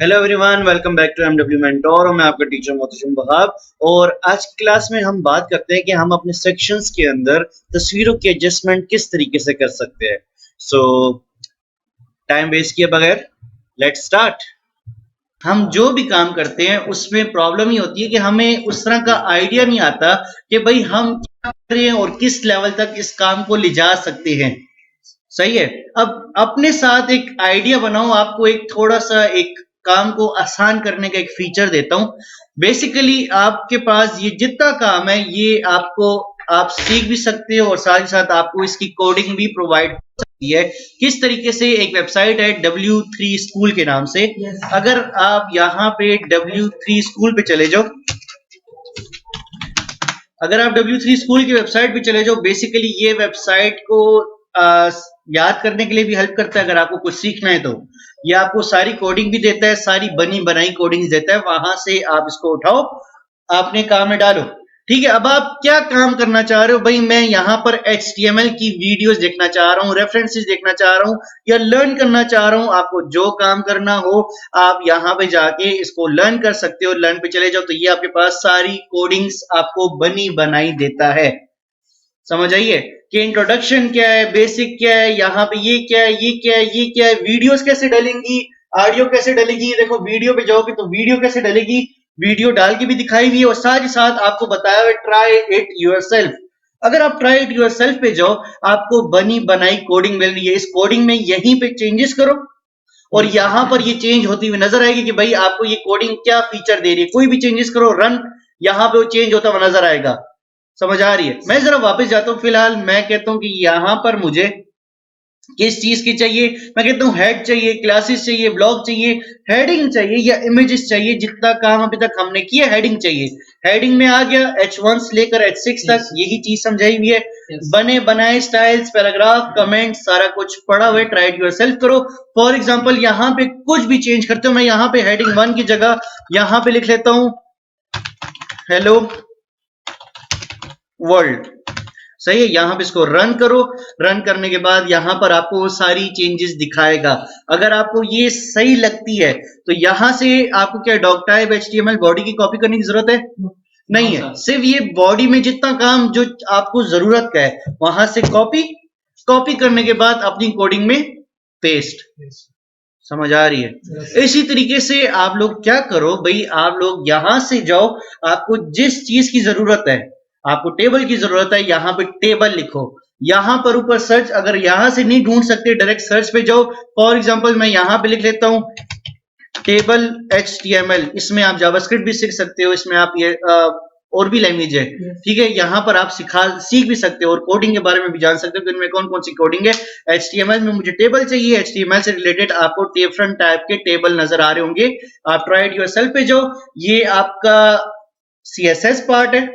Hello everyone, welcome back to MW mentor और मैं आपका टीचर मोहतशम वहाब। और आज की क्लास में हम बात करते हैं कि हम अपने सेक्शंस के अंदर तस्वीरों की एडजस्टमेंट किस तरीके से कर सकते हैं। टाइम वेस्ट किए बगैर लेट्स स्टार्ट। हम जो भी काम करते हैं उसमें प्रॉब्लम ही होती है कि हमें उस तरह का आइडिया नहीं आता कि भाई हम क्या कर रहे हैं और किस लेवल तक इस काम को ले जा सकते हैं। सही है। अब अपने साथ एक आइडिया बनाओ, आपको एक थोड़ा सा एक काम को आसान करने का एक फीचर देता हूं। बेसिकली आपके पास ये जितना काम है ये आपको आप सीख भी सकते हो और साथ ही साथ आपको इसकी कोडिंग भी प्रोवाइड हो सकती है। किस तरीके से, एक वेबसाइट है W3 स्कूल के नाम से। अगर आप यहाँ पे W3 स्कूल पे चले जाओ, अगर आप W3 स्कूल की वेबसाइट पे चले जाओ, बेसिकली ये वेबसाइट को याद करने के लिए भी हेल्प करता है। अगर आपको कुछ सीखना है तो ये आपको सारी कोडिंग भी देता है, सारी बनी बनाई कोडिंग देता है। वहां से आप इसको उठाओ, अपने काम में डालो। ठीक है। अब आप क्या काम करना चाह रहे हो? भाई मैं यहाँ पर HTML की वीडियोस देखना चाह रहा हूँ, रेफरेंसेस देखना चाह रहा हूँ या लर्न करना चाह रहा हूँ। आपको जो काम करना हो आप यहाँ पे जाके इसको लर्न कर सकते हो। लर्न पे चले जाओ तो ये आपके पास सारी कोडिंग्स आपको बनी बनाई देता है। समझ आइए कि इंट्रोडक्शन क्या है, बेसिक क्या है, यहाँ पे ये क्या है, ये क्या है, ये क्या है, वीडियोस कैसे डलेंगी, ऑडियो कैसे डलेगी। देखो वीडियो पे जाओगे तो वीडियो कैसे डलेगी, वीडियो डाल के भी दिखाई हुई है और साथ ही साथ आपको बताया हुआ ट्राई इट योरसेल्फ। अगर आप ट्राई इट योरसेल्फ पे जाओ आपको बनी बनाई कोडिंग मिल रही है। इस कोडिंग में यहीं पे चेंजेस करो और यहां पर ये चेंज होती हुई नजर आएगी कि भाई आपको ये कोडिंग क्या फीचर दे रही है। कोई भी चेंजेस करो, रन, यहां पे वो चेंज होता हुआ नजर आएगा। समझ आ रही है? मैं जरा वापस जाता हूं। फिलहाल मैं कहता हूं कि यहां पर मुझे किस चीज की चाहिए, मैं कहता हूं हेड चाहिए, क्लासेस चाहिए, ब्लॉग चाहिए, हेडिंग चाहिए या इमेजेस चाहिए। जितना काम अभी तक हमने किया हेडिंग चाहिए। हेडिंग में आ गया H1 से लेकर H6 तक, यही चीज समझाई हुई है। बने बनाए स्टाइल्स, पैराग्राफ, कमेंट, सारा कुछ पढ़ा हुआ है। ट्राई इट योरसेल्फ करो। फॉर एग्जांपल यहाँ पे कुछ भी चेंज करते हो, मैं यहाँ पे हेडिंग 1 की जगह यहाँ पे लिख लेता हूं हेलो वर्ल्ड। सही है। यहां पे इसको रन करो। रन करने के बाद यहां पर आपको वो सारी चेंजेस दिखाएगा। अगर आपको ये सही लगती है तो यहां से आपको क्या डॉक टाइप HTML बॉडी की कॉपी करने की जरूरत है? नहीं है। सिर्फ ये बॉडी में जितना काम जो आपको जरूरत का है वहां से कॉपी, कॉपी करने के बाद अपनी कोडिंग में पेस्ट। समझ आ रही है? इसी तरीके से आप लोग क्या करो भाई, आप लोग यहां से जाओ, आपको जिस चीज की जरूरत है, आपको टेबल की जरूरत है, यहां पे टेबल लिखो। यहां पर ऊपर सर्च, अगर यहां से नहीं ढूंढ सकते डायरेक्ट सर्च पे जाओ। फॉर एग्जांपल मैं यहां पे लिख लेता हूं टेबल HTML। इसमें आप जावास्क्रिप्ट भी सीख सकते हो, इसमें आप ये और भी लैंग्वेज है। ठीक है। यहाँ पर आप सीख भी सकते हो और कोडिंग के बारे में भी जान सकते हो कि इनमें कौन कौन सी कोडिंग है। HTML में मुझे टेबल चाहिए, HTML से रिलेटेड आपको डिफरेंट टाइप के टेबल नजर आ रहे होंगे। आप ट्राई इट योरसेल्फ पे जाओ, ये आपका CSS पार्ट है।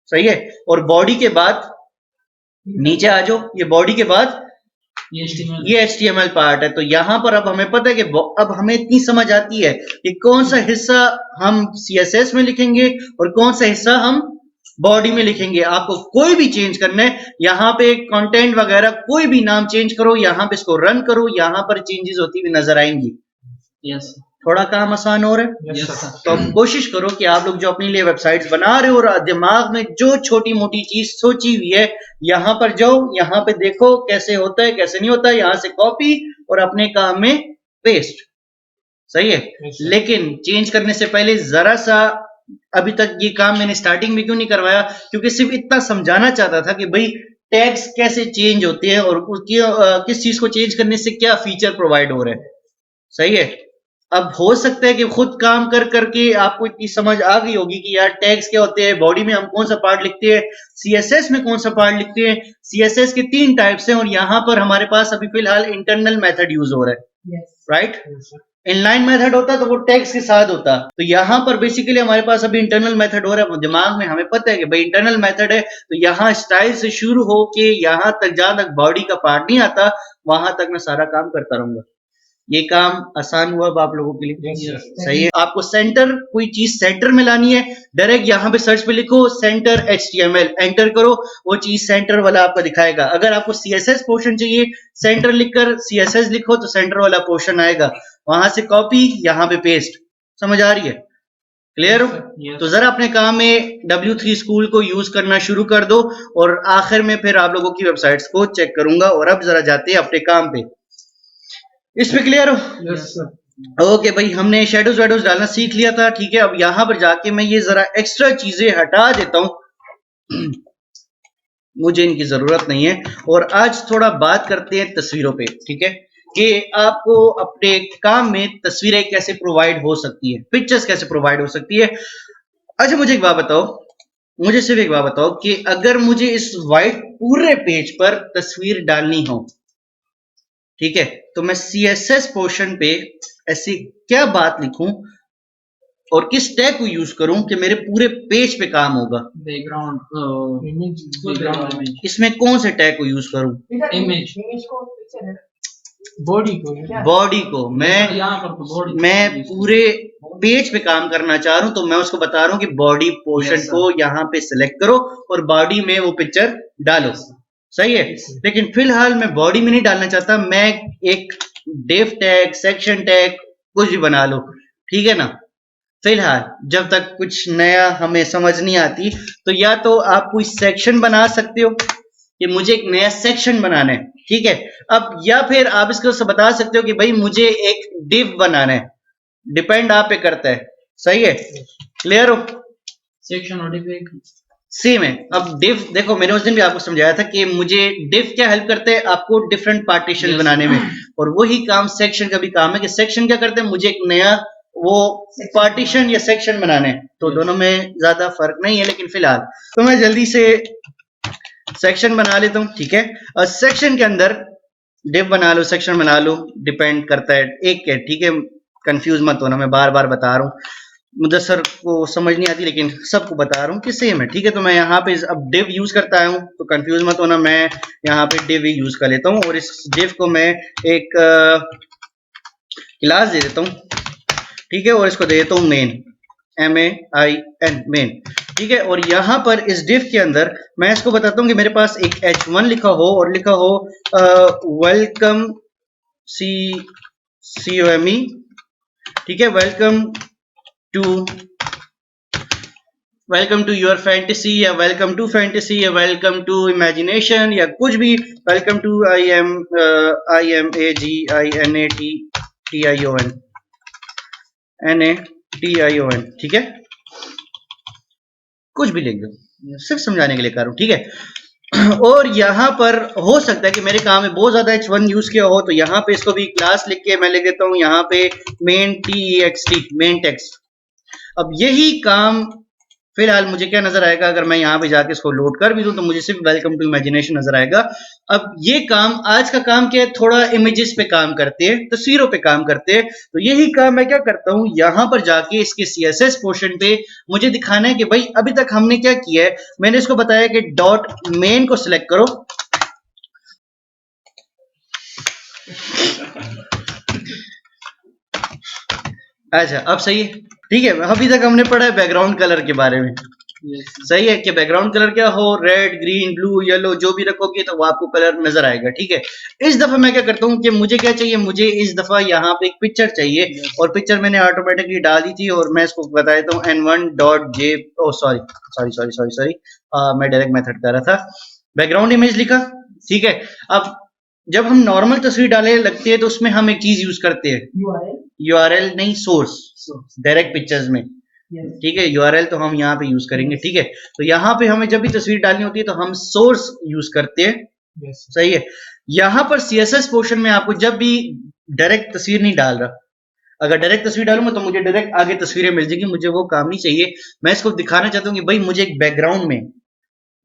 सही है। और बॉडी के बाद नीचे आ जाओ, ये बॉडी के बाद ये HTML पार्ट है। तो यहां पर अब हमें पता है कि अब हमें इतनी समझ आती है कि कौन सा हिस्सा हम CSS में लिखेंगे और कौन सा हिस्सा हम बॉडी में लिखेंगे। आपको कोई भी चेंज करना है, यहाँ पे कंटेंट वगैरह कोई भी नाम चेंज करो, यहाँ पे इसको रन करो, यहाँ पर चेंजेस होती हुई नजर आएंगी। यस। थोड़ा काम आसान हो रहा है। तो अब कोशिश करो कि आप लोग जो अपने लिए वेबसाइट्स बना रहे हो और दिमाग में जो छोटी मोटी चीज सोची हुई है, यहाँ पर जाओ, यहाँ पे देखो कैसे होता है कैसे नहीं होता है, यहाँ से कॉपी और अपने काम में पेस्ट। सही है। लेकिन चेंज करने से पहले जरा सा, अभी तक ये काम मैंने स्टार्टिंग में क्यों नहीं करवाया, क्योंकि सिर्फ इतना समझाना चाहता था कि भाई टैग्स कैसे चेंज होते हैं और उसकी किस चीज को चेंज करने से क्या फीचर प्रोवाइड हो रहे हैं। सही है। अब हो सकता है कि खुद काम कर करके आपको इतनी समझ आ गई होगी कि यार टैग्स क्या होते हैं, बॉडी में हम कौन सा पार्ट लिखते हैं, CSS में कौन सा पार्ट लिखते हैं। CSS के 3 टाइप्स हैं और यहाँ पर हमारे पास अभी फिलहाल इंटरनल मेथड यूज हो रहा है। राइट। इनलाइन मेथड होता तो वो टैग्स के साथ होता। तो यहाँ पर बेसिकली हमारे पास अभी इंटरनल मेथड हो रहा है। दिमाग में हमें पता है कि भाई इंटरनल मेथड है तो यहाँ स्टाइल से शुरू हो के यहाँ तक, जहां तक बॉडी का पार्ट नहीं आता वहां तक मैं सारा काम करता रहूंगा। ये काम आसान हुआ अब आप लोगों के लिए। Yes. सही है। आपको सेंटर, कोई चीज सेंटर में लानी है, डायरेक्ट यहाँ पे सर्च पे लिखो सेंटर HTML, एंटर करो, वो चीज सेंटर वाला आपको दिखाएगा। अगर आपको CSS पोर्शन चाहिए, सेंटर लिखकर CSS लिखो तो सेंटर वाला पोर्शन आएगा, वहां से कॉपी, यहाँ पे पेस्ट। समझ आ रही है? क्लियर हो? Yes. तो जरा अपने काम में W3 स्कूल को यूज करना शुरू कर दो, और आखिर में फिर आप लोगों की वेबसाइट्स को चेक करूंगा। और अब जरा जाते हैं अपने काम पे। इसमें क्लियर हो? Yes, sir. ओके भाई, हमने शेडोज वेडोज डालना सीख लिया था, ठीक है। अब यहां पर जाके मैं ये जरा एक्स्ट्रा चीजें हटा देता हूं, मुझे इनकी जरूरत नहीं है। और आज थोड़ा बात करते हैं तस्वीरों पे, ठीक है, कि आपको अपने काम में तस्वीरें कैसे प्रोवाइड हो सकती है, पिक्चर्स कैसे प्रोवाइड हो सकती है। अच्छा मुझे एक बात बताओ, मुझे सिर्फ एक बात बताओ कि अगर मुझे इस वाइट पूरे पेज पर तस्वीर डालनी हो, ठीक है, तो मैं CSS पोर्शन पे ऐसी क्या बात लिखूं और किस टैग को यूज करूं कि मेरे पूरे पेज पे काम होगा? Background image. इसमें कौन से टैग को यूज करूं? इमेज बॉडी को मैं पूरे पेज पे काम करना चाह रहा हूं, तो मैं उसको बता रहा हूं कि बॉडी पोर्शन को यहाँ पे सिलेक्ट करो और बॉडी में वो पिक्चर डालो। सही है। लेकिन फिलहाल मैं बॉडी में नहीं डालना चाहता, मैं एक डिव टैग, सेक्शन टैग, कुछ भी बना लो, ठीक है ना। फिलहाल जब तक कुछ नया हमें समझ नहीं आती, तो या तो आप कोई सेक्शन बना सकते हो कि मुझे एक नया सेक्शन बनाना है, ठीक है। अब या फिर आप इसको बता सकते हो कि भाई मुझे एक डिव बनाना है, डिपेंड आप पे करता है। सही है, क्लियर हो? सेक्शन और डिव सेम है। अब डिव देखो, मैंने उस दिन भी आपको समझाया था कि मुझे डिव क्या हेल्प करते हैं, आपको डिफरेंट पार्टीशन बनाने में, और वही काम सेक्शन का भी काम है कि सेक्शन क्या करते हैं, मुझे एक नया वो पार्टीशन या सेक्शन बनाने हैं। तो दोनों में ज्यादा फर्क नहीं है, लेकिन फिलहाल तो मैं जल्दी से सेक्शन बना लेता हूं, ठीक है। और सेक्शन के अंदर डिव बना लो, सेक्शन बना लो, डिपेंड करता है एक के, ठीक है। कंफ्यूज मत होना, मैं बार बार बता रहा हूँ, मुदस्सर को समझ नहीं आती लेकिन सबको बता रहा हूँ कि सेम है, ठीक है। तो मैं यहाँ पे अब डिव यूज करता आया हूँ, तो कंफ्यूज मत होना, मैं यहाँ पे डिव ही यूज कर लेता हूँ, और इस डिव को मैं एक क्लास दे देता हूँ, ठीक है, और इसको दे देता हूँ मेन, MAIN, मेन, ठीक है। और यहाँ पर इस डिव के अंदर मैं इसको बताता हूँ कि मेरे पास एक H1 लिखा हो और लिखा हो वेलकम COME, ठीक है, वेलकम टू योर फैंटेसी, या वेलकम टू फैंटेसी, या वेलकम टू इमेजिनेशन, या कुछ भी, वेलकम टू IMAGINATION, ठीक है, कुछ भी लिख दो, सिर्फ समझाने के लिए कर रहा हूं, ठीक है। और यहाँ पर हो सकता है कि मेरे काम में बहुत ज्यादा H1 यूज किया हो, तो यहाँ पे इसको भी क्लास लिख के मैं लिख देता हूँ यहाँ पे मेन TEXT, मेन टेक्स्ट। अब यही काम फिलहाल मुझे क्या नजर आएगा, अगर मैं यहाँ पे जाके इसको लोड कर भी दूं तो मुझे सिर्फ वेलकम टू इमेजिनेशन नजर आएगा। अब ये काम, आज का काम क्या है, थोड़ा इमेजेस पे काम करते हैं, तस्वीरों पे काम करते हैं। तो यही काम मैं क्या करता हूँ, यहाँ पर जाके इसके CSS पोर्शन पे मुझे दिखाना है कि भाई अभी तक हमने क्या किया है। मैंने इसको बताया कि डॉट मेन को सिलेक्ट करो, अच्छा अब सही है, ठीक है। अभी तक हमने पढ़ा है बैकग्राउंड कलर के बारे में, सही है, कि बैकग्राउंड कलर क्या हो, रेड, ग्रीन, ब्लू, येलो, जो भी रखोगे तो वो आपको कलर नजर आएगा, ठीक है। इस दफा मैं क्या करता हूँ कि मुझे क्या चाहिए, मुझे इस दफा यहाँ पे एक पिक्चर चाहिए, और पिक्चर मैंने ऑटोमेटिकली डाल दी थी, और मैं इसको बता देता हूँ N1.j, ओ सॉरी, मैं डायरेक्ट मेथड कर रहा था, बैकग्राउंड इमेज लिखा, ठीक है। अब जब हम नॉर्मल तस्वीर डालने लगते हैं तो उसमें हम एक चीज यूज करते हैं, URL नहीं, सोर्स, डायरेक्ट पिक्चर्स में, ठीक है। URL तो हम यहाँ पे यूज करेंगे, ठीक है। तो यहाँ पे हमें जब भी तस्वीर डालनी होती है तो हम सोर्स यूज करते हैं, सही है। यहाँ पर CSS पोर्शन में आपको जब भी डायरेक्ट तस्वीर नहीं डाल रहा, अगर डायरेक्ट तस्वीर डालूंगा तो मुझे डायरेक्ट आगे तस्वीरें मिल जाएगी, मुझे वो काम नहीं चाहिए। मैं इसको दिखाना चाहता हूँ कि भाई मुझे एक बैकग्राउंड में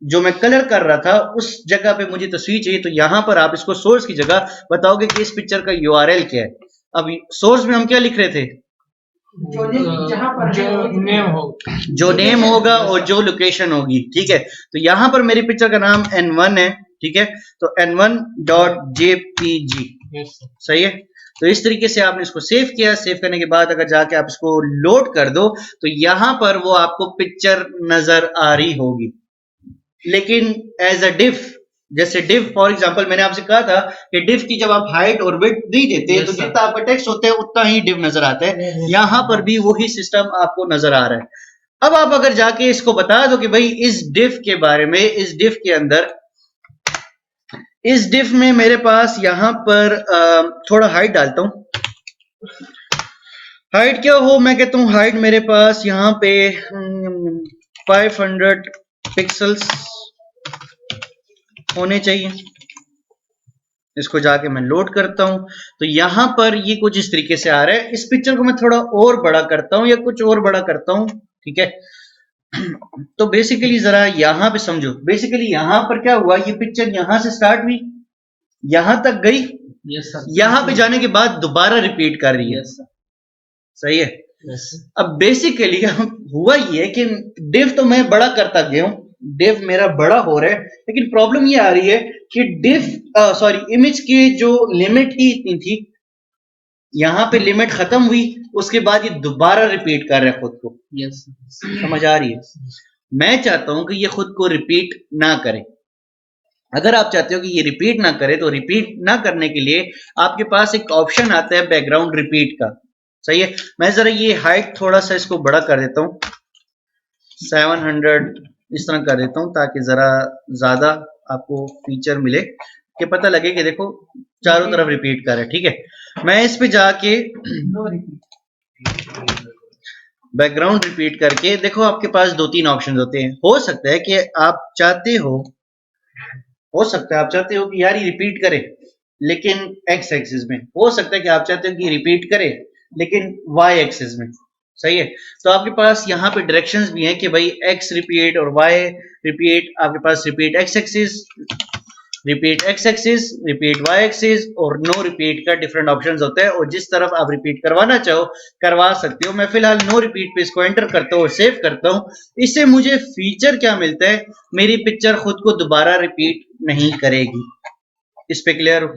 जो मैं कलर कर रहा था उस जगह पे मुझे तस्वीर चाहिए, तो यहाँ पर आप इसको सोर्स की जगह बताओगे कि इस पिक्चर का URL क्या है। अब सोर्स में हम क्या लिख रहे थे, जो नेम होगा और जो लोकेशन होगी, ठीक है। तो यहाँ पर मेरी पिक्चर का नाम N1 है, ठीक है, तो N1.jpg, सही है। तो इस तरीके से आपने इसको सेव किया। सेव करने के बाद अगर जाके आप इसको लोड कर दो तो यहां पर वो आपको पिक्चर नजर आ रही होगी, लेकिन एज अ डिफ, जैसे डिफ फॉर एग्जांपल मैंने आपसे कहा था कि डिफ की जब आप हाइट और विड्थ नहीं देते हैं तो जितना आपका टेक्स्ट होता है उतना ही डिफ नजर आता है। यहां पर भी वही सिस्टम आपको नजर आ रहा है। अब आप अगर जाके इसको बता दो कि भाई इस डिफ के बारे में, इस डिफ के अंदर, इस डिफ में मेरे पास यहां पर थोड़ा हाइट डालता हूं। हाइट क्या हो, मैं कहता हूं हाइट मेरे पास यहां पे 500 पिक्सल्स होने चाहिए। इसको जाके मैं लोड करता हूं तो यहां पर ये कुछ इस तरीके से आ रहा है। इस पिक्चर को मैं थोड़ा और बड़ा करता हूं या कुछ और बड़ा करता हूं, ठीक है। तो बेसिकली जरा यहां पे समझो, बेसिकली यहां पर क्या हुआ, ये पिक्चर यहां से स्टार्ट हुई, यहां तक गई, यहां पे जाने के बाद दोबारा रिपीट कर रही है। सही है। अब बेसिकली हुआ ये है कि डिव तो मैं बड़ा करता गया हूं, डिव मेरा बड़ा हो रहा है, लेकिन प्रॉब्लम ये आ रही है कि डिव सॉरी इमेज की जो लिमिट ही इतनी थी, यहां पे लिमिट खत्म हुई, उसके बाद ये दोबारा रिपीट कर रहा है खुद को। समझ आ रही है? मैं चाहता हूं कि ये खुद को रिपीट ना करे। अगर आप चाहते हो कि ये रिपीट ना करे तो रिपीट ना करने के लिए आपके पास एक ऑप्शन आता है बैकग्राउंड रिपीट का। सही है। मैं जरा ये हाइट थोड़ा सा इसको बड़ा कर देता हूं, 700 इस तरह कर देता हूं ताकि जरा ज्यादा आपको फीचर मिले कि पता लगे कि देखो चारों तरफ रिपीट कर रहा है। ठीक है। मैं इस पे जाके बैकग्राउंड रिपीट करके देखो, आपके पास 2-3 ऑप्शन होते हैं। हो सकता है कि आप चाहते हो सकता है आप चाहते हो कि यार ये रिपीट करे लेकिन एक्स एक्सिस में, हो सकता है कि आप चाहते हो कि रिपीट करे लेकिन वाई एक्सिस में। सही है। तो आपके पास यहाँ पे डायरेक्शंस भी हैं कि भाई एक्स रिपीट और वाई रिपीट। आपके पास repeat X axis, repeat X axis, repeat Y axis और नो रिपीट का डिफरेंट ऑप्शंस होता है, और जिस तरफ आप रिपीट करवाना चाहो करवा सकते हो। मैं फिलहाल नो रिपीट पे इसको एंटर करता हूँ और सेव करता हूँ। इससे मुझे फीचर क्या मिलता है, मेरी पिक्चर खुद को दोबारा रिपीट नहीं करेगी। इस पे क्लियर हो?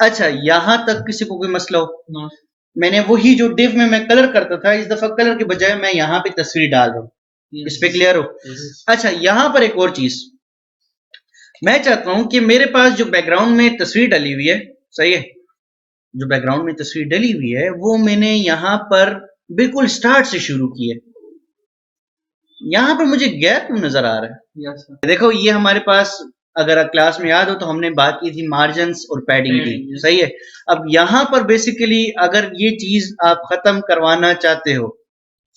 अच्छा, यहां तक किसी को कोई मसला हो? मैंने वही जो डिव में मैं कलर करता था, इस दफा कलर के बजाय मैं यहाँ पे तस्वीर डाल रहा हूँ। इस पे क्लियर हो? अच्छा, यहां पर एक और चीज मैं चाहता हूं कि मेरे पास जो बैकग्राउंड में तस्वीर डली हुई है, सही है, जो बैकग्राउंड में तस्वीर डली हुई है वो मैंने यहां पर बिल्कुल स्टार्ट से शुरू की है। यहां पर मुझे गैप नजर आ रहा है। देखो ये हमारे पास, अगर क्लास में याद हो तो हमने बात की थी मार्जिन्स और पैडिंग की। सही है। अब यहां पर बेसिकली अगर ये चीज आप खत्म करवाना चाहते हो,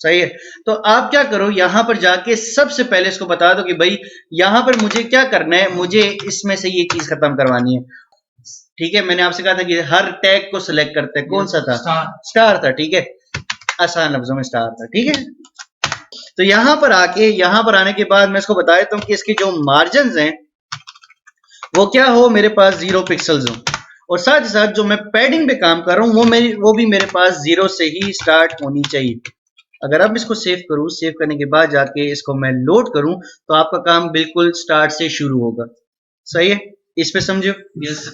सही है, तो आप क्या करो, यहां पर जाके सबसे पहले इसको बता दो कि भाई यहां पर मुझे क्या करना है, मुझे इसमें से ये चीज खत्म करवानी है। ठीक है। मैंने आपसे कहा था कि हर टैग को सिलेक्ट करते हैं, कौन सा था? स्टार था। ठीक है, आसान लफ्जों में स्टार था। ठीक है। तो यहां पर आने के बाद मैं इसको बता देता हूं कि इसके जो मार्जिन हैं वो क्या हो, मेरे पास 0 पिक्सल्स हो, और साथ ही साथ जो मैं पैडिंग पे काम कर रहा हूं वो भी मेरे पास 0 से ही स्टार्ट होनी चाहिए। अगर अब इसको सेव करूं, सेव करने के बाद जाके इसको मैं लोड करूं तो आपका काम बिल्कुल स्टार्ट से शुरू होगा। सही है। इस पे समझो?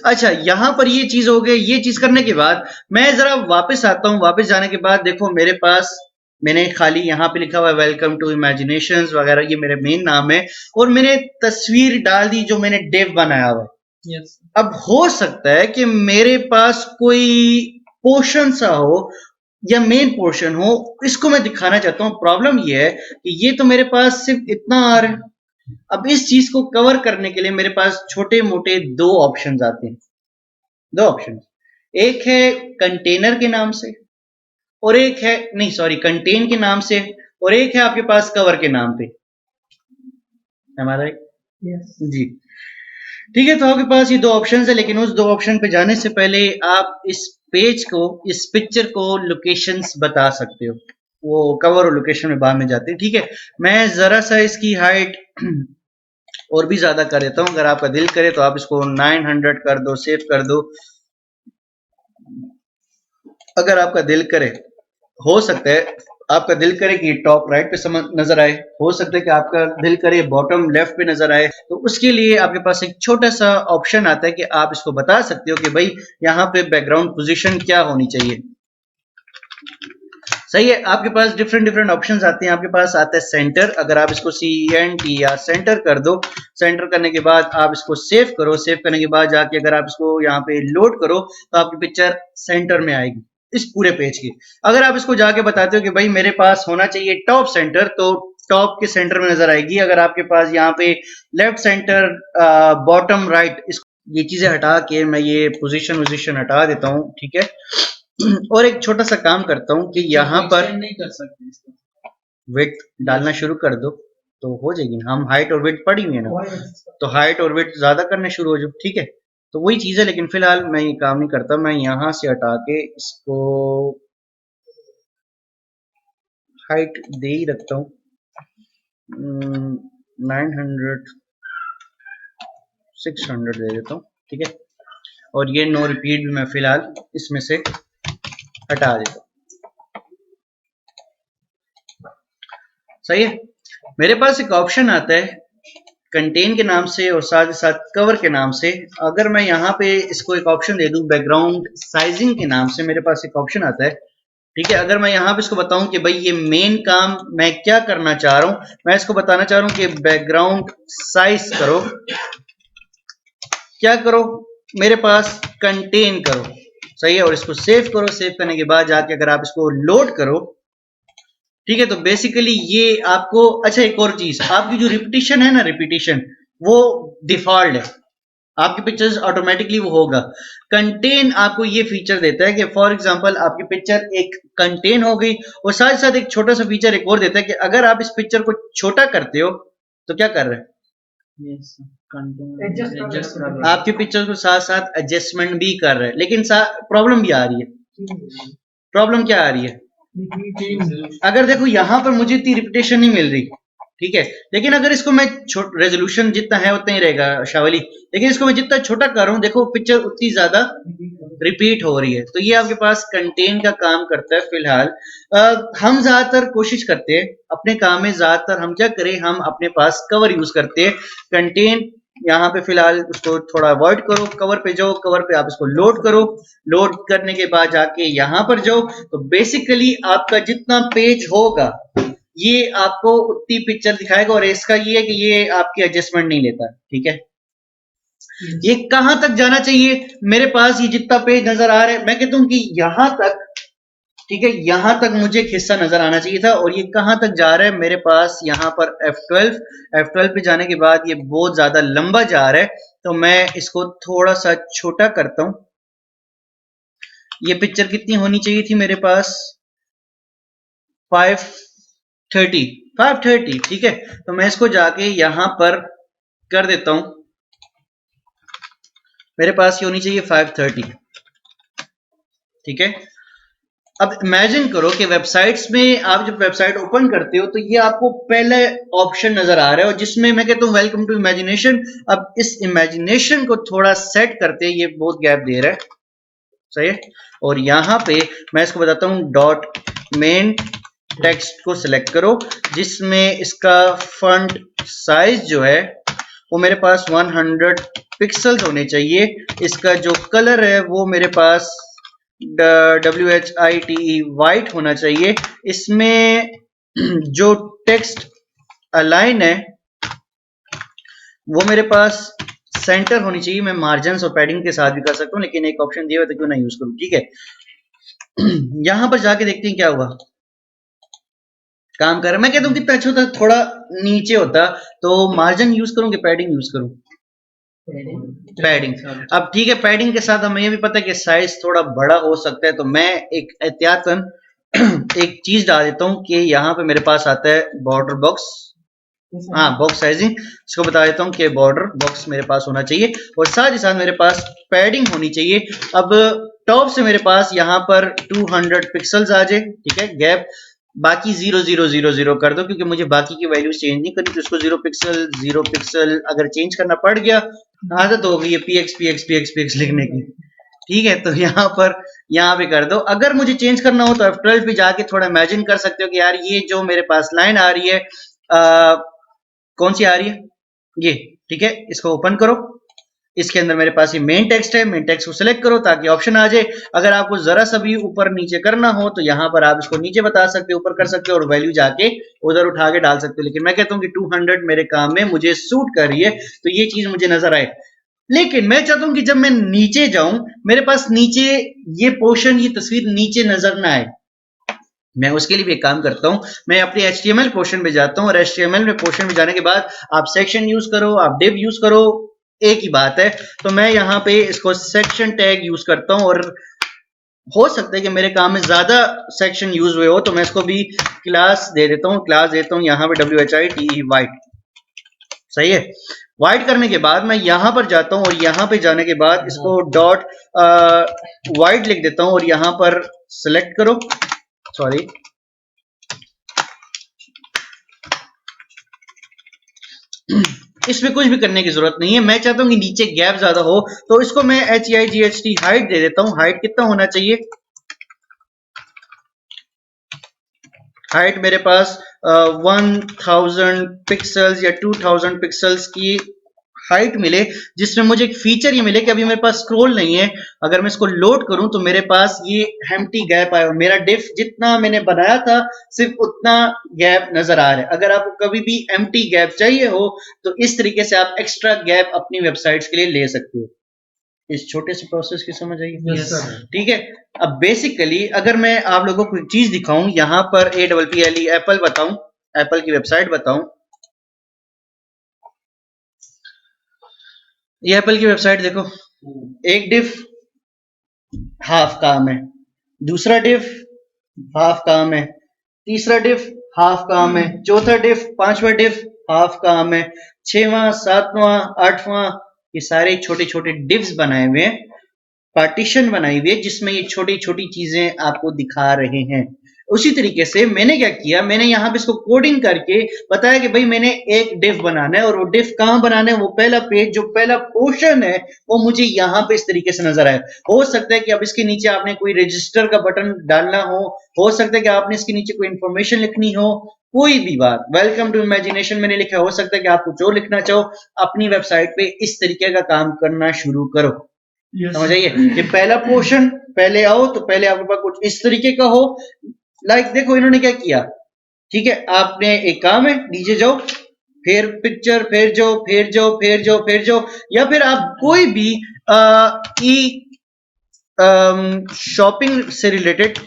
अच्छा, यहां पर ये चीज हो गई। ये चीज करने के बाद मैं जरा वापस आता हूं। वापस जाने के बाद देखो मेरे पास मैंने खाली यहाँ पे लिखा हुआ है वेलकम टू इमेजिनेशंस वगैरह, ये मेरे मेन नाम है, और मैंने तस्वीर डाल दी जो मैंने डिव बनाया हुआ है। अब हो सकता है कि मेरे पास कोई पोर्शन सा हो या मेन पोर्शन हो, इसको मैं दिखाना चाहता हूं। प्रॉब्लम ये है कि ये तो मेरे पास सिर्फ इतना आ रहा है। अब इस चीज को कवर करने के लिए मेरे पास छोटे मोटे 2 ऑप्शंस आते हैं। 2 ऑप्शन, एक है कंटेनर के नाम से और एक है, नहीं सॉरी, कंटेन के नाम से, और एक है आपके पास कवर के नाम पे। हमारा जी ठीक है। तो आपके पास ये 2 ऑप्शन है, लेकिन उस 2 ऑप्शन पे जाने से पहले आप इस पेज को, इस पिक्चर को लोकेशंस बता सकते हो। वो कवर और लोकेशन में बाद में जाते हैं। ठीक है। मैं जरा सा इसकी हाइट और भी ज्यादा कर देता हूं। अगर आपका दिल करे तो आप इसको 900 कर दो, सेव कर दो। अगर आपका दिल करे, हो सकता है आपका दिल करे कि टॉप राइट पे नजर आए, हो सकता है कि आपका दिल करे बॉटम लेफ्ट पे नजर आए, तो उसके लिए आपके पास एक छोटा सा ऑप्शन आता है कि आप इसको बता सकते हो कि भाई यहाँ पे बैकग्राउंड पोजीशन क्या होनी चाहिए। सही है, आपके पास डिफरेंट डिफरेंट ऑप्शंस आते हैं। आपके पास आता है सेंटर, अगर आप इसको CNT या सेंटर कर दो, सेंटर करने के बाद आप इसको सेव करो, सेव करने के बाद जाके अगर आप इसको यहाँ पे लोड करो तो आपकी पिक्चर सेंटर में आएगी इस पूरे पेज की। अगर आप इसको जाके बताते हो कि भाई मेरे पास होना चाहिए टॉप सेंटर, तो टॉप के सेंटर में नजर आएगी। अगर आपके पास यहाँ पे लेफ्ट सेंटर, बॉटम राइट, ये चीजें हटा के मैं ये पोजीशन हटा देता हूँ, ठीक है। और एक छोटा सा काम करता हूँ कि यहाँ पर नहीं कर सकते इसको। विड्थ डालना शुरू कर दो तो हो जाएगी ना, हम हाइट और विड्थ पढ़ी हुई है ना, तो हाइट और विड्थ ज्यादा करने शुरू हो जाओ, ठीक है। तो वही चीज है, लेकिन फिलहाल मैं ये काम नहीं करता, मैं यहाँ से हटा के इसको हाइट दे ही रखता हूँ 900 600 दे देता हूँ, ठीक है। और ये नो रिपीट भी मैं फिलहाल इसमें से हटा देता हूँ। सही है, मेरे पास एक ऑप्शन आता है कंटेन के नाम से और साथ ही साथ कवर के नाम से। अगर मैं यहाँ पे इसको एक ऑप्शन दे दूं बैकग्राउंड साइजिंग के नाम से, मेरे पास एक ऑप्शन आता है, ठीक है। अगर मैं यहाँ पे इसको बताऊं कि भाई ये मेन काम मैं क्या करना चाह रहा हूं, मैं इसको बताना चाह रहा हूं कि बैकग्राउंड साइज करो, क्या करो, मेरे पास कंटेन करो, सही है। और इसको सेव करो, सेव करने के बाद जाके अगर आप इसको लोड करो, ठीक है, तो बेसिकली ये आपको, अच्छा एक और चीज, आपकी जो रिपीटिशन है ना, रिपीटिशन वो डिफॉल्ट है, आपकी पिक्चर्स ऑटोमेटिकली वो होगा। कंटेन आपको ये फीचर देता है कि फॉर एग्जांपल आपकी पिक्चर एक कंटेन हो गई, और साथ साथ एक छोटा सा फीचर एक और देता है कि अगर आप इस पिक्चर को छोटा करते हो तो क्या कर रहे हैं, आपकी पिक्चर को साथ साथ एडजस्टमेंट भी कर रहे हैं, लेकिन प्रॉब्लम भी आ रही है। प्रॉब्लम क्या आ रही है, अगर देखो यहाँ पर मुझे इतनी रिपीटेशन नहीं मिल रही, ठीक है, लेकिन अगर इसको मैं रेजोल्यूशन जितना है उतना ही रहेगा शावली, लेकिन इसको मैं जितना छोटा कर रहा हूँ देखो पिक्चर उतनी ज्यादा रिपीट हो रही है। तो ये आपके पास कंटेन का काम करता है। फिलहाल हम ज्यादातर कोशिश करते हैं अपने काम में, ज्यादातर हम क्या करें, हम अपने पास कवर यूज करते हैं। कंटेन यहाँ पे फिलहाल उसको थोड़ा अवॉइड करो, कवर पे जाओ, कवर पे आप इसको लोड करो, लोड करने के बाद जाके यहाँ पर जाओ, तो बेसिकली आपका जितना पेज होगा ये आपको उतनी पिक्चर दिखाएगा। और इसका ये है कि ये आपकी एडजस्टमेंट नहीं लेता, ठीक है। ये कहां तक जाना चाहिए, मेरे पास ये जितना पेज नजर आ रहा है, मैं कहता हूं कि यहां तक, ठीक है, यहां तक मुझे एक हिस्सा नजर आना चाहिए था। और ये कहां तक जा रहा है, मेरे पास यहां पर F12 पे जाने के बाद ये बहुत ज्यादा लंबा जा रहा है, तो मैं इसको थोड़ा सा छोटा करता हूं। ये पिक्चर कितनी होनी चाहिए थी मेरे पास, 530, ठीक है। तो मैं इसको जाके यहां पर कर देता हूं, मेरे पास ये होनी चाहिए 530, ठीक है। अब इमेजिन करो कि वेबसाइट्स में आप जब वेबसाइट ओपन करते हो तो ये आपको पहले ऑप्शन नजर आ रहा है, और जिसमें मैं कहता हूं वेलकम टू इमेजिनेशन। अब इस इमेजिनेशन को थोड़ा सेट करते, ये बहुत गैप दे रहा है, सही है। और यहां पे मैं इसको बताता हूं डॉट मेन टेक्स्ट को सिलेक्ट करो, जिसमें इसका फॉन्ट साइज जो है वो मेरे पास 100 पिक्सल्स होने चाहिए। इसका जो कलर है वो मेरे पास WHITE वाइट होना चाहिए। इसमें जो टेक्स्ट अलाइन है वो मेरे पास सेंटर होनी चाहिए। मैं मार्जिन और पैडिंग के साथ भी कर सकता हूँ, लेकिन एक ऑप्शन दिया हुआ था क्यों ना यूज करूँ, ठीक है। यहां पर जाके देखते हैं क्या हुआ, काम कर रहा है। मैं कहता हूँ कितना अच्छा होता, थोड़ा नीचे होता, तो मार्जिन यूज करूँ कि पैडिंग यूज करूँ, पैडिंग। अब ठीक है, पैडिंग के साथ हमें ये भी पता है कि साइज थोड़ा बड़ा हो सकता है, तो मैं एक एहतियातन एक चीज डाल देता हूँ कि यहाँ पे मेरे पास आता है बॉर्डर बॉक्स, हाँ बॉक्स साइजिंग, इसको बता देता हूँ कि बॉर्डर बॉक्स मेरे पास होना चाहिए, और साथ ही साथ मेरे पास पैडिंग होनी चाहिए। अब टॉप से मेरे पास यहाँ पर 200 पिक्सल्स आ जाए, ठीक है, गैप, बाकी 0 कर दो, क्योंकि मुझे बाकी की वैल्यूज चेंज नहीं करनी, तो इसको 0 पिक्सल अगर चेंज करना पड़ गया, आदत हो गई है PX लिखने की, ठीक है, तो यहाँ पे कर दो। अगर मुझे चेंज करना हो तो F12 पे जाके थोड़ा इमेजिन कर सकते हो कि यार ये जो मेरे पास लाइन आ रही है कौन सी आ रही है, ये, ठीक है, इसको ओपन करो। इसके अंदर मेरे पास ये मेन टेक्स्ट है, मेन टेक्स्ट को सिलेक्ट करो ताकि ऑप्शन आ जाए। अगर आपको जरा सा भी ऊपर नीचे करना हो तो यहाँ पर आप इसको नीचे बता सकते हो, ऊपर कर सकते हो और वैल्यू जाके उधर उठा के डाल सकते हो। लेकिन मैं कहता हूँ कि 200 मेरे काम में मुझे सूट कर रही है, तो ये चीज मुझे नजर आए। लेकिन मैं चाहता हूं कि जब मैं नीचे जाऊं, मेरे पास नीचे ये पोर्शन, ये तस्वीर नीचे नजर ना आए। मैं उसके लिए भी एक काम करता हूं, मैं अपने HTML पोर्शन पे जाता हूं और HTML में पोर्शन में जाने के बाद आप सेक्शन यूज करो, आप डिव यूज करो, एक ही बात है। तो मैं यहाँ पे इसको सेक्शन टैग यूज करता हूं और हो सकता है कि मेरे काम में ज्यादा सेक्शन यूज हुए हो, तो मैं इसको भी क्लास दे देता हूं, क्लास देता हूं यहाँ पे WHITE वाइट। सही है। वाइट करने के बाद मैं यहां पर जाता हूं और यहां पे जाने के बाद इसको डॉट वाइट लिख देता हूं और यहां पर सिलेक्ट करो, सॉरी, इसमें कुछ भी करने की जरूरत नहीं है। मैं चाहता हूं कि नीचे गैप ज्यादा हो, तो इसको मैं HEIGHT हाइट दे देता हूं। हाइट कितना होना चाहिए, हाइट मेरे पास 1000 पिक्सल्स या 2000 पिक्सल्स की हाइट मिले, जिसमें मुझे एक फीचर ये मिले कि अभी मेरे पास स्क्रॉल नहीं है। अगर मैं इसको लोड करूं तो मेरे पास ये एम्प्टी गैप आया, मेरा डिफ जितना मैंने बनाया था सिर्फ उतना गैप नजर आ रहा है। अगर आपको कभी भी एम्प्टी गैप चाहिए हो तो इस तरीके से आप एक्स्ट्रा गैप अपनी वेबसाइट्स के लिए ले सकते हो। इस छोटे से प्रोसेस की समझ आई? Yes, sir. ठीक है। अब बेसिकली अगर मैं आप लोगों को एक चीज दिखाऊं, यहां पर APPLE एप्पल बताऊं, एप्पल की वेबसाइट बताऊं, ये एप्पल की वेबसाइट देखो, एक डिफ हाफ काम है, दूसरा डिफ हाफ काम है, तीसरा डिफ हाफ काम है, चौथा डिफ, पांचवा डिफ हाफ काम है, छठवां, सातवां, आठवां, ये सारे छोटे छोटे डिफ्स बनाए हुए हैं, पार्टीशन बनाई हुई है जिसमें ये छोटी छोटी चीजें आपको दिखा रहे हैं। उसी तरीके से मैंने क्या किया, मैंने यहाँ पे इसको कोडिंग करके बताया कि भाई मैंने एक डिफ बनाना है और वो डिफ कहाँ बनाना है, वो पहला पेज जो पहला पोर्शन है वो मुझे यहाँ पे इस तरीके से नजर आए। हो सकता है कि अब इसके नीचे आपने कोई रजिस्टर का बटन डालना हो सकता है कि आपने इसके नीचे कोई इंफॉर्मेशन लिखनी हो, कोई भी बात, वेलकम टू इमेजिनेशन मैंने लिखा, हो सकता है कि आप कुछ और लिखना चाहो। अपनी वेबसाइट पे इस तरीके का काम करना शुरू करो। समझ आइए कि पहला पोर्शन पहले आओ तो पहले आपके पास कुछ इस तरीके का हो। लाइक देखो इन्होंने क्या किया, ठीक है, आपने एक काम है, नीचे जाओ, फिर पिक्चर, फिर जाओ, फिर जाओ, फिर जाओ, फिर जाओ, या फिर आप कोई भी ई शॉपिंग से रिलेटेड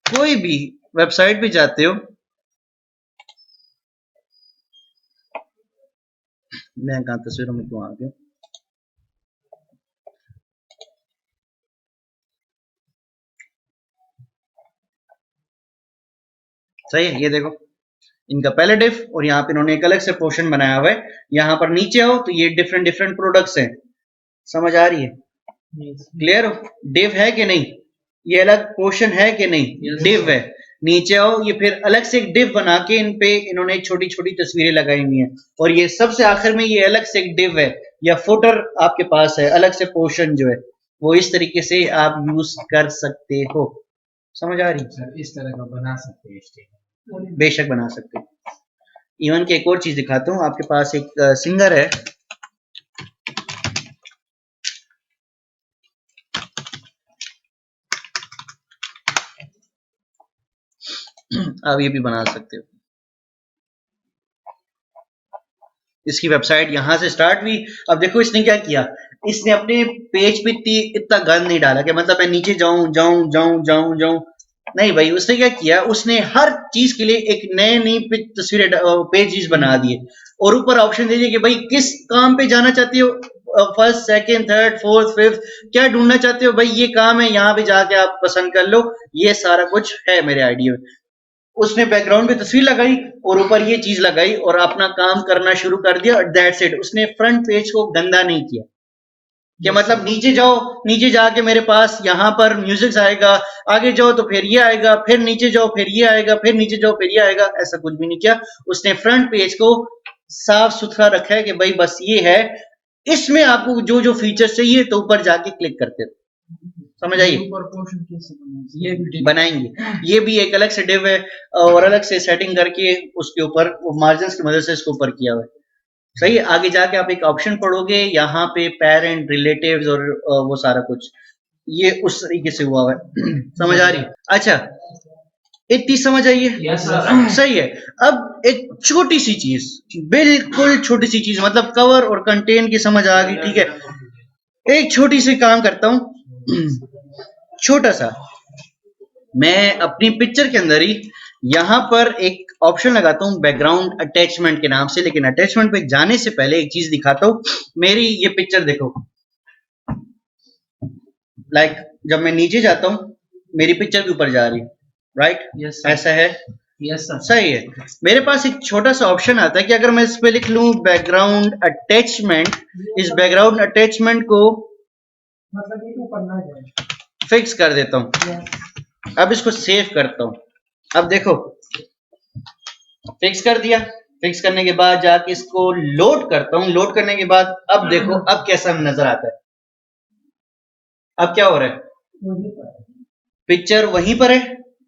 कोई भी वेबसाइट पे जाते हो, मैं कहा तस्वीरों में क्यों आ गया, सही है, ये देखो इनका पहले डिफ और यहाँ पे इन्होंने एक अलग से पोर्शन बनाया हुआ है। यहाँ पर नीचे आओ तो ये डिफरेंट डिफरेंट प्रोडक्ट्स हैं, समझ आ रही है? क्लियर हो? डिव है कि नहीं, ये अलग पोर्शन है कि नहीं? Yes, डिव है। नीचे आओ, ये फिर अलग से एक डिव बना के इन पे इन्होंने छोटी छोटी तस्वीरें लगाई हुई हैं और ये सबसे आखिर में ये अलग से एक डिव है या फुटर आपके पास है, अलग से पोर्शन जो है वो इस तरीके से आप यूज कर सकते हो। समझ आ रही? सर इस तरह का बना सकते हैं, बेशक बना सकते हैं। इवन की एक और चीज दिखाता हूँ, आपके पास एक सिंगर है, आप ये भी बना सकते हो। इसकी वेबसाइट यहां से स्टार्ट हुई। अब देखो इसने क्या किया, इसने अपने पेज पे इतना गंद नहीं डाला कि मतलब मैं नीचे जाऊं जाऊं जाऊं जाऊं जाऊं, नहीं भाई, उसने क्या किया, उसने हर चीज के लिए एक नए नई तस्वीरें पेजेस बना दिए और ऊपर ऑप्शन दे दिए कि भाई किस काम पे जाना चाहते हो, first, second, third, fourth, fifth, क्या ढूंढना चाहते हो भाई, ये काम है, यहाँ पे जाके आप पसंद कर लो। ये सारा कुछ है मेरे आइडिया में। उसने बैकग्राउंड पे तस्वीर लगाई और ऊपर ये चीज लगाई और अपना काम करना शुरू कर दिया, दैट्स इट। उसने फ्रंट पेज को गंदा नहीं किया कि मतलब नीचे जाओ, नीचे जाके मेरे पास यहाँ पर म्यूजिक आएगा, आगे जाओ तो फिर ये आएगा, फिर नीचे जाओ फिर ये आएगा, फिर नीचे जाओ फिर ये आएगा, ऐसा कुछ भी नहीं किया। उसने फ्रंट पेज को साफ सुथरा रखा है कि भाई बस ये है, इसमें आपको जो जो फीचर्स चाहिए तो ऊपर जाके क्लिक करते रहो। समझ आइए? ऊपर पोर्शन कैसे बनाएंगे? ये भी बनाएंगे, ये भी एक अलग से डिव है और अलग से सेटिंग करके उसके ऊपर मार्जिन की मदद से इसको ऊपर किया हुआ है। सही है। आगे जाके आप एक ऑप्शन पढ़ोगे यहाँ पे पेरेंट रिलेटिव्स और वो सारा कुछ ये उस तरीके से हुआ हुआ है। समझ आ रही है? अच्छा, एक चीज समझ आई है? Yes, sir. सही है। अब एक छोटी सी चीज, बिल्कुल छोटी सी चीज, मतलब कवर और कंटेन की समझ आ गई, ठीक है। एक छोटी सी काम करता हूं, छोटा सा, मैं अपनी पिक्चर के अंदर ही यहां पर एक ऑप्शन लगाता हूं बैकग्राउंड अटैचमेंट के नाम से। लेकिन अटैचमेंट पे जाने से पहले एक चीज दिखाता हूं। मेरी ये पिक्चर देखो, लाइक जब मैं नीचे जाता हूं मेरी पिक्चर भी ऊपर जा रही है, राइट? Yes, sir. ऐसा है? Yes, sir. सही है। मेरे पास एक छोटा सा ऑप्शन आता है कि अगर मैं इस पे लिख लूं बैकग्राउंड अटैचमेंट, इस बैकग्राउंड अटैचमेंट को मतलब ये ऊपर ना जाए। फिक्स कर देता हूं। अब इसको सेव करता हूं। अब देखो, फिक्स कर दिया। फिक्स करने के बाद जाके इसको लोड करता हूं। लोड करने के बाद अब देखो अब कैसा नजर आता है। अब क्या हो रहा है? पिक्चर वहीं पर है,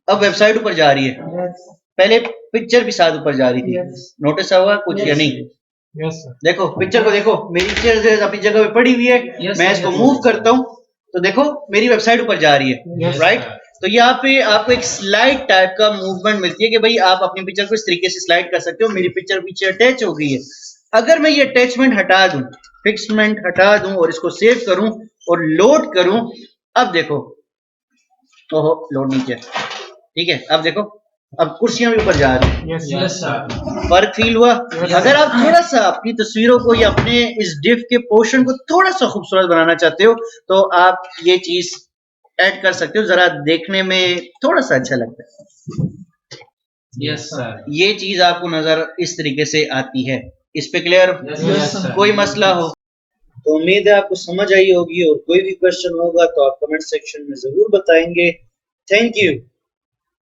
अब वेबसाइट ऊपर जा रही है। पहले पिक्चर भी साथ ऊपर जा रही थी। नोटिस हुआ कुछ या नहीं? Yes, sir. देखो पिक्चर को, देखो मेरी पिक्चर अपनी जगह पे पड़ी हुई है। Yes, मैं sir. इसको मूव करता हूं तो देखो मेरी वेबसाइट ऊपर जा रही है, Yes, राइट? sir. तो यहाँ पे आपको एक स्लाइड टाइप का मूवमेंट मिलती है कि भाई आप अपनी पिक्चर को इस तरीके से स्लाइड कर सकते हो। मेरी पिक्चर पीछे अटैच हो गई है। अगर मैं ये अटैचमेंट हटा दूं, फिक्समेंट हटा दूं और इसको सेव करूं और लोड करूं, अब देखो, ओहो लोड नहीं किया, ठीक है। अब देखो, अब कुर्सियां भी ऊपर जा रही है। Yes, sir. फर्क फील हुआ? अगर आप थोड़ा सा अपनी तस्वीरों को या अपने इस डिव के पोर्शन को थोड़ा सा खूबसूरत बनाना चाहते हो तो आप ये चीज ऐड कर सकते हो, जरा देखने में थोड़ा सा अच्छा लगता है। Yes, sir. ये चीज आपको नजर इस तरीके से आती है। इस पे क्लियर? Yes, sir. कोई मसला हो तो उम्मीद है आपको समझ आई होगी, और कोई भी क्वेश्चन होगा तो आप कमेंट सेक्शन में जरूर बताएंगे। Thank you.